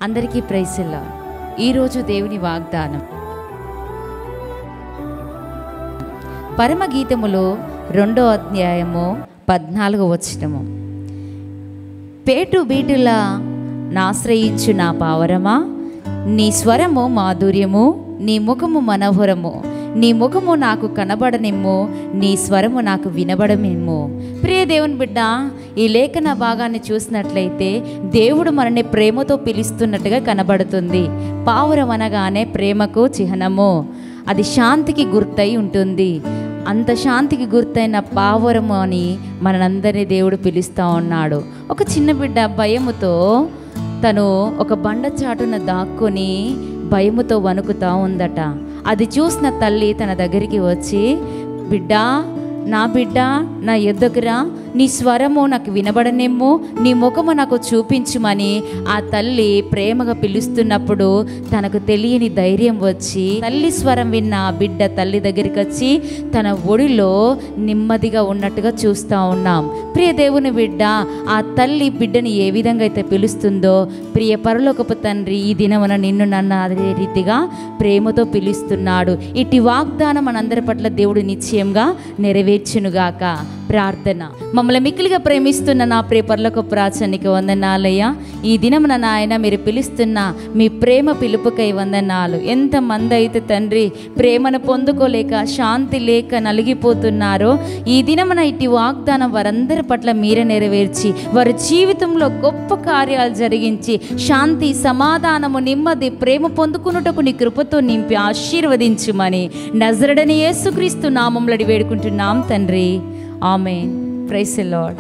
అందరికీ praise the lord. ఈరోజు దేవుని వాగ్దానం పరమగీతములో 2వ అధ్యాయము 14వ వచనము. పేటు బీటులా నాశ్రయించు నా పావరమా, నీ స్వరము మాధుర్యము, నీ ముఖము మనోహరము, నీ ముఖము నాకు కనబడనిమ్ము, నీ స్వరము నాకు వినబడనిమ్ము. ప్రియ దేవుని బిడ్డ, ఈ లేఖన భాగాన్ని చూసినట్లయితే దేవుడు మనల్ని ప్రేమతో పిలుస్తున్నట్టుగా కనబడుతుంది. పావురం అనగానే ప్రేమకు చిహ్నము, అది శాంతికి గుర్తయి ఉంటుంది. అంత శాంతికి గుర్తైన పావురము అని మనందరినీ దేవుడు పిలుస్తూ ఉన్నాడు. ఒక చిన్న బిడ్డ భయముతో తను ఒక బండ చాటున దాక్కుని భయముతో వణుకుతూ ఉందట. అది చూసిన తల్లి తన దగ్గరికి వచ్చి, బిడ్డా, నా బిడ్డ, నా ఎద్దకురా, నీ స్వరము నాకు వినబడనేమో, నీ ముఖము నాకు చూపించుమని ఆ తల్లి ప్రేమగా పిలుస్తున్నప్పుడు తనకు తెలియని ధైర్యం వచ్చి తల్లి స్వరం విన్న ఆ బిడ్డ తల్లి దగ్గరికి వచ్చి తన ఒడిలో నెమ్మదిగా ఉన్నట్టుగా చూస్తూ ఉన్నాం. ప్రియ దేవుని బిడ్డ, ఆ తల్లి బిడ్డని ఏ విధంగా అయితే పిలుస్తుందో ప్రియ పరలోకపు తండ్రి ఈ దినమున నిన్ను నన్ను అదే రీతిగా ప్రేమతో పిలుస్తున్నాడు. ఇటు వాగ్దానం మనందరి పట్ల దేవుడు నిశ్చయంగా నెరవేర్చునుగాక. ప్రార్థన. మమ్మల్ని మిక్కిలిగా ప్రేమిస్తున్న నా ప్రియ పరలోకపు రాజానికి వందనాలయ్యా. ఈ దినమున నాయన మీరు పిలుస్తున్న మీ ప్రేమ పిలుపుకై వందనాలు. ఎంతమంది అయితే తండ్రి ప్రేమను పొందుకోలేక శాంతి లేక నలిగిపోతున్నారో ఈ దినమున ఇటు వాగ్దానం వారందరి పట్ల మీరే నెరవేర్చి వారి జీవితంలో గొప్ప కార్యాలు జరిగించి శాంతి, సమాధానము, నెమ్మది, ప్రేమ పొందుకున్నటకు నీ కృపతో నింపి ఆశీర్వదించుమని నజరేయుడైన యేసుక్రీస్తు నామములో వేడుకుంటున్నాం తండ్రి. ఆమేన్. Praise the lord.